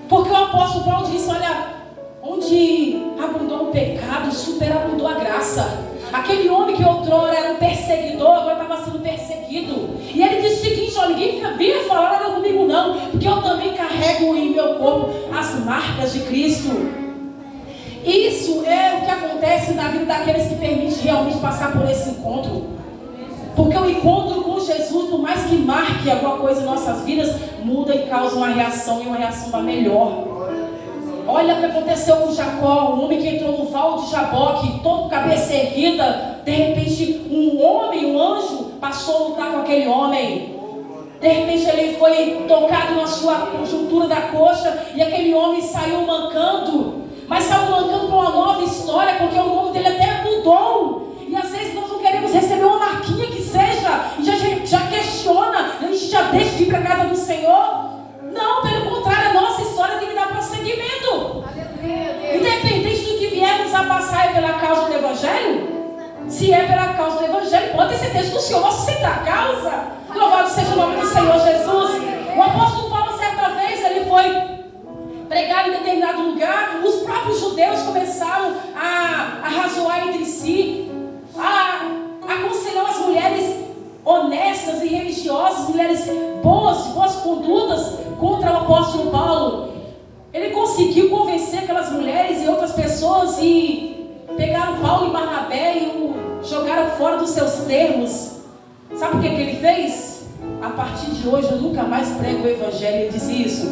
Porque o apóstolo Paulo disse, olha, onde abundou o pecado, superabundou a graça. Aquele homem que outrora era um perseguidor, agora estava sendo perseguido. E ele disse o seguinte, olha, ninguém vinha falar nada comigo não, porque eu também carrego em meu corpo as marcas de Cristo. Isso é o que acontece na vida daqueles que permitem realmente passar por esse encontro. Porque o encontro com Jesus, por mais que marque alguma coisa em nossas vidas, muda e causa uma reação, e uma reação da melhor. Olha o que aconteceu com Jacó, um homem que entrou no val de Jaboque, todo com cabeça erguida. De repente, um homem, um anjo, passou a lutar com aquele homem. De repente, ele foi tocado na sua conjuntura da coxa, e aquele homem saiu mancando. Mas saiu mancando para uma nova história, porque o nome dele até mudou. E às vezes nós não queremos receber uma marquinha que seja, e já questiona, a gente já deixa de ir para a casa do Senhor. Não, pelo contrário, a nossa história tem que dar prosseguimento. Independente do que viemos a passar pela causa do Evangelho, se é pela causa do Evangelho, pode ter certeza que o Senhor vai sustentar a causa. Louvado seja o nome do Senhor Jesus. O apóstolo Paulo, certa vez, ele foi pregar em determinado lugar. Os próprios judeus começaram a razoar entre si, a aconselhar as mulheres honestas e religiosas, mulheres boas, de boas condutas, contra o apóstolo Paulo. Ele conseguiu convencer aquelas mulheres e outras pessoas, e pegaram Paulo e Barnabé e o jogaram fora dos seus termos. Sabe o que ele fez? A partir de hoje eu nunca mais prego o Evangelho. Ele disse isso.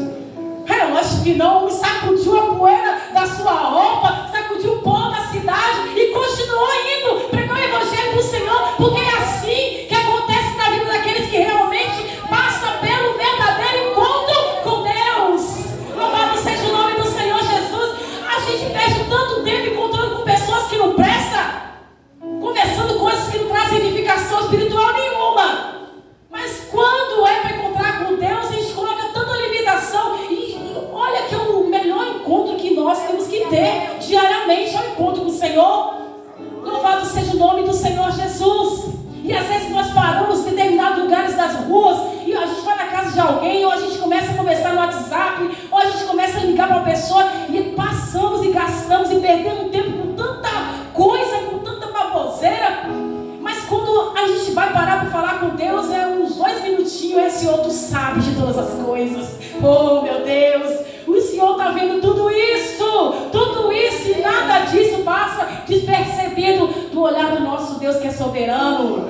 Eu acho que não. Sacudiu a poeira da sua roupa, sacudiu o pó da cidade e continuou indo pregar o Evangelho do Senhor, porque é assim que acontece na vida daqueles que realmente passam pelo verdadeiro encontro com Deus. Louvado seja o nome do Senhor Jesus. A gente perde tanto tempo encontrando com pessoas que não prestam, conversando coisas que não trazem edificação espiritual nenhuma. Mas quando é para encontrar com Deus, a gente coloca tanta limitação. E olha que é o melhor encontro que nós temos que ter diariamente, é o encontro com o Senhor. Louvado seja o nome do Senhor Jesus. E às vezes nós paramos em determinados lugares das ruas, e a gente vai na casa de alguém, ou a gente começa a conversar no WhatsApp, ou a gente começa a ligar para uma pessoa, e passamos e gastamos e perdemos tempo com tanta coisa, com tanta baboseira. Mas quando a gente vai parar para falar com Deus, é uns 2 minutinhos, esse outro sabe de todas as coisas. Oh meu Deus, o Senhor está vendo tudo isso, e nada disso passa despercebido do olhar do nosso Deus que é soberano.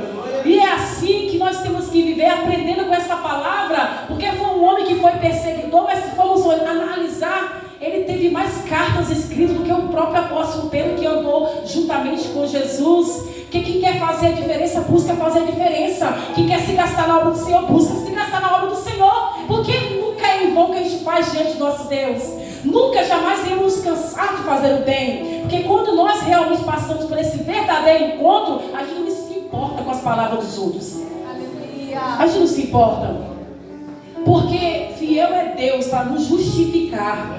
E é assim que nós temos que viver, aprendendo com essa palavra, porque foi um homem que foi perseguidor, mas se formos analisar, ele teve mais cartas escritas do que o próprio apóstolo Pedro, que andou juntamente com Jesus. Porque quem quer fazer a diferença, busca fazer a diferença. Quem quer se gastar na obra do Senhor, busca se gastar na obra do Senhor. Porque nunca é em vão que a gente faz diante do nosso Deus. Nunca, jamais iremos nos cansar de fazer o bem. Porque quando nós realmente passamos por esse verdadeiro encontro, a gente não se importa com as palavras dos outros. A gente não se importa. Porque fiel é Deus para nos justificar.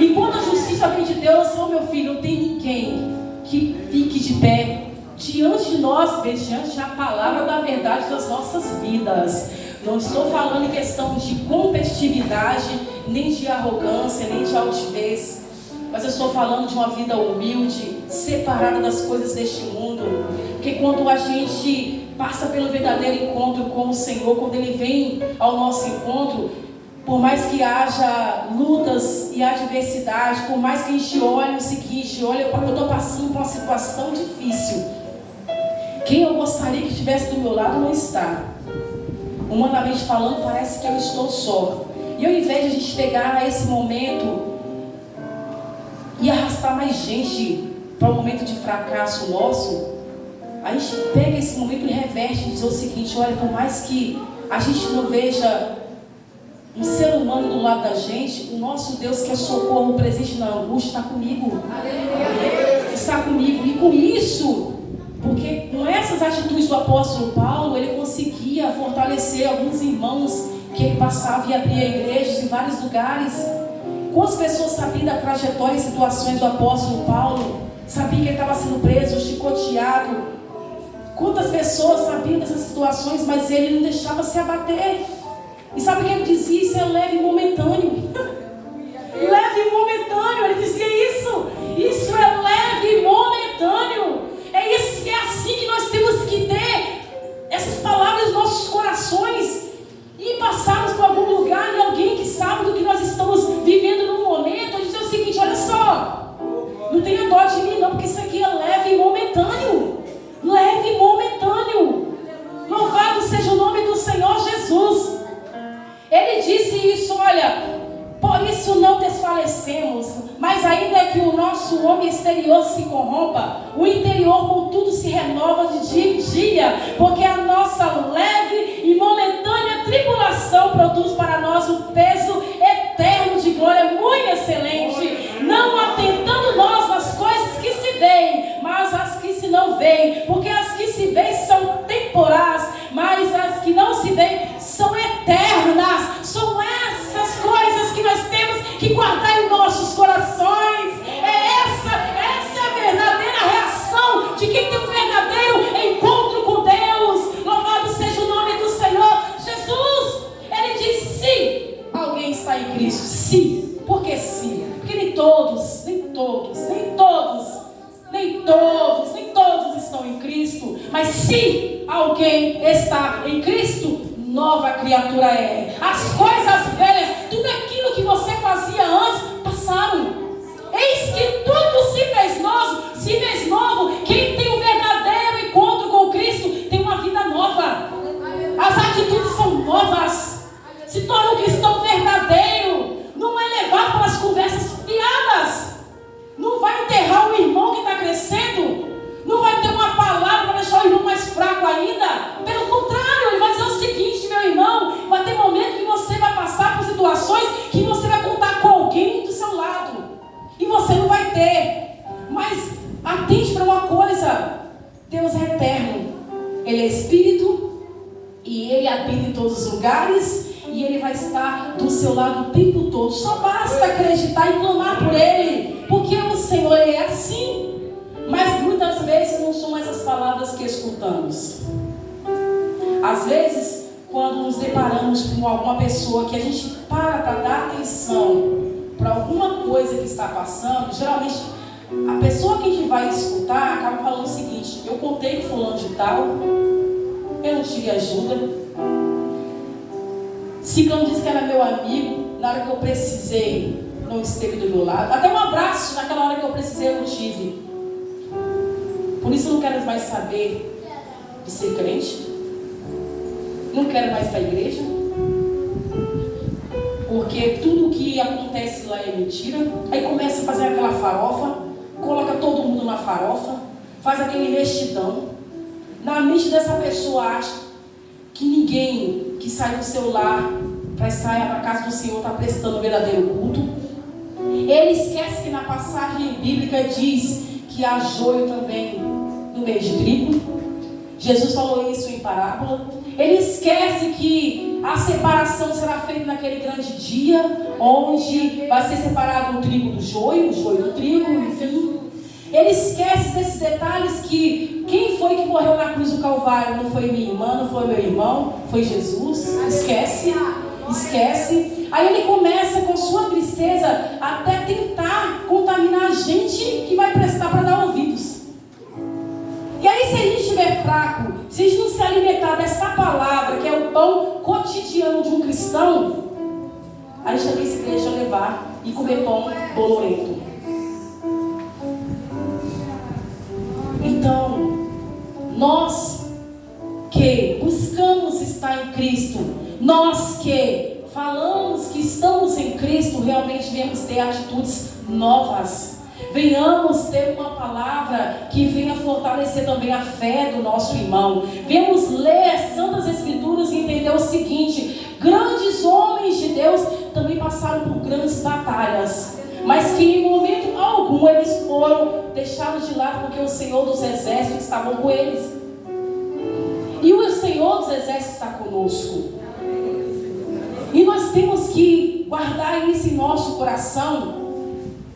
E quando a justiça vem de Deus, oh meu filho, não tem ninguém que fique de pé diante de nós, diante da palavra da verdade das nossas vidas. Não estou falando em questão de competitividade, nem de arrogância, nem de altivez, mas eu estou falando de uma vida humilde, separada das coisas deste mundo. Porque quando a gente passa pelo verdadeiro encontro com o Senhor, quando Ele vem ao nosso encontro, por mais que haja lutas e adversidade, por mais que a gente olhe o seguinte, olha, eu estou passando por uma situação difícil. Quem eu gostaria que estivesse do meu lado não está. Humanamente falando, parece que eu estou só. E ao invés de a gente pegar esse momento e arrastar mais gente para um momento de fracasso nosso, a gente pega esse momento e reverte e diz o seguinte: olha, por mais que a gente não veja um ser humano do lado da gente, o nosso Deus que é socorro presente na angústia está comigo. Está comigo. E com isso, porque com essas atitudes do apóstolo Paulo, ele conseguia fortalecer alguns irmãos que ele passava e abria igrejas em vários lugares. Quantas pessoas sabiam da trajetória e situações do apóstolo Paulo? Sabiam que ele estava sendo preso, chicoteado. Quantas pessoas sabiam dessas situações, mas ele não deixava se abater. E sabe o que ele dizia? Isso é leve e momentâneo. conhecemos, mas ainda que o nosso homem exterior se corrompa, o interior contudo se renova de dia em dia, porque a nossa leve e momentânea tribulação produz para nós um peso eterno de glória muito excelente, não atentando nós nas coisas que se veem, mas as que se não veem, porque as que se veem são temporais, mas as que não se veem são eternas. São essas coisas que nós temos que guardar em nossos corações. Essa é a verdadeira reação de quem tem um verdadeiro encontro com Deus. Louvado seja o nome do Senhor Jesus. Ele diz: se alguém está em Cristo, se. Por que se? Porque nem todos estão em Cristo. Mas se alguém está em Cristo, nova criatura é. As coisas velhas, tudo aquilo que você fazia antes, passaram. Eis que tudo se fez novo. Quem tem um verdadeiro encontro com Cristo tem uma vida nova. As atitudes são novas. Se torna um cristão verdadeiro. Não é levado pelas conversas fiadas. Não vai enterrar o irmão que está crescendo. Não vai ter uma palavra para deixar o irmão mais fraco ainda. Pelo contrário, ele vai dizer o seguinte: meu irmão, vai ter momento que você vai passar por situações que você vai contar com alguém do seu lado. E você não vai ter. Mas atente para uma coisa: Deus é eterno. Ele é Espírito. E Ele habita em todos os lugares. E Ele vai estar do seu lado o tempo todo. Só basta acreditar e clamar por Ele. Porque o Senhor é assim. Mas muitas vezes não são essas palavras que escutamos. Às vezes, quando nos deparamos com alguma pessoa que a gente para dar atenção para alguma coisa que está passando, geralmente a pessoa que a gente vai escutar acaba falando o seguinte: eu contei com fulano de tal, eu não tive ajuda. Ciclano disse que era meu amigo, na hora que eu precisei, não esteve do meu lado. Até um abraço naquela hora que eu precisei, eu não tive. Por isso eu não quero mais saber de ser crente. Não quero mais ir para a igreja. Porque tudo que acontece lá é mentira. Aí começa a fazer aquela farofa, coloca todo mundo na farofa, faz aquele mexidão. Na mente dessa pessoa acha que ninguém que sai do seu lar para estar na casa do Senhor está prestando o verdadeiro culto. Ele esquece que na passagem bíblica diz que há joio também no meio de trigo. Jesus falou isso em parábola. Ele esquece que a separação será feita naquele grande dia, onde vai ser separado o trigo do joio, o joio do trigo, enfim. Ele esquece desses detalhes, que quem foi que morreu na cruz do Calvário? Não foi minha irmã, não foi meu irmão, foi Jesus. Esquece. Aí ele começa com sua tristeza até tentar contaminar a gente que vai prestar para dar ouvidos. E aí, se a gente estiver fraco, se a gente não se alimentar dessa palavra, que é o pão cotidiano de um cristão, a gente também se deixa levar e comer pão bolorento. Então, nós que buscamos estar em Cristo, nós que falamos que estamos em Cristo, realmente devemos ter atitudes novas. Venhamos ter uma palavra que venha fortalecer também a fé do nosso irmão. Venhamos ler as Santas Escrituras e entender o seguinte: grandes homens de Deus também passaram por grandes batalhas, mas que em momento algum eles foram deixados de lado, porque o Senhor dos Exércitos estava com eles. E o Senhor dos Exércitos está conosco. E nós temos que guardar isso em nosso coração,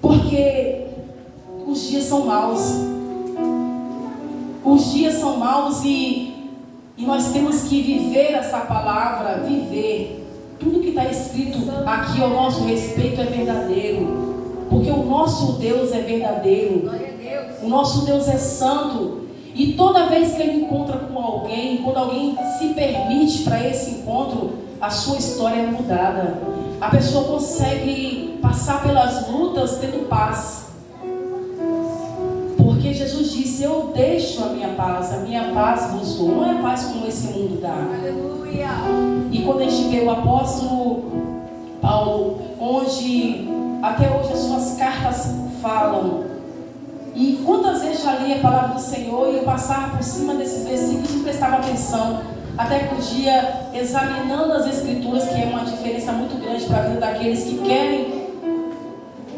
porque os dias são maus. Os dias são maus e nós temos que viver essa palavra, viver. Tudo que está escrito aqui ao nosso respeito é verdadeiro. Porque o nosso Deus é verdadeiro. O nosso Deus é santo. E toda vez que ele encontra com alguém, quando alguém se permite para esse encontro, a sua história é mudada. A pessoa consegue passar pelas lutas tendo paz. Porque Jesus disse: eu deixo a minha paz vos dou. Não é paz como esse mundo dá. Aleluia. E quando a gente vê o apóstolo Paulo, onde até hoje as suas cartas falam. E quantas vezes já li a palavra do Senhor e eu passava por cima desses versículos e não prestava atenção. Até que um dia, examinando as Escrituras, que é uma diferença muito grande para a vida daqueles que querem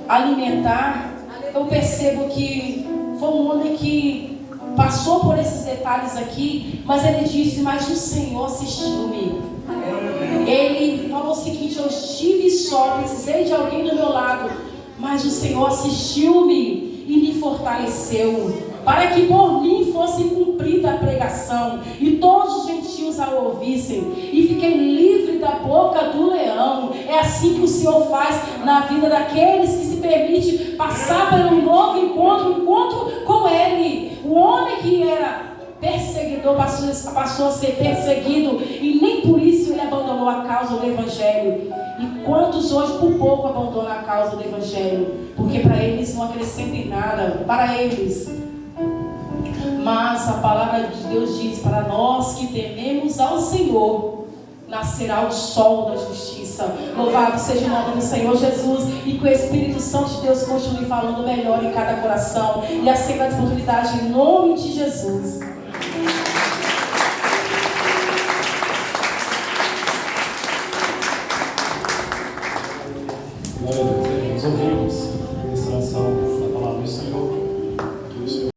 alimentar, eu percebo que foi um homem que passou por esses detalhes aqui, mas ele disse: mas o Senhor assistiu-me. Ele falou o seguinte: eu estive só, precisei de alguém do meu lado, mas o Senhor assistiu-me e me fortaleceu, para que por mim fosse cumprida a pregação e todos os gentios a ouvissem, e fiquei livre da boca do leão. É assim que o Senhor faz na vida daqueles que se permite passar por um novo encontro com Ele. O homem que era perseguidor passou a ser perseguido, e nem por isso ele abandonou a causa do Evangelho. E quantos hoje por pouco abandonam a causa do Evangelho, porque para eles não acrescenta em nada, para eles. Mas a palavra de Deus diz: para nós que tememos ao Senhor, nascerá o sol da justiça. Louvado seja o nome do Senhor Jesus, e que o Espírito Santo de Deus continue falando melhor em cada coração, e aceita a oportunidade em nome de Jesus. Glória a Deus, nós ouvimos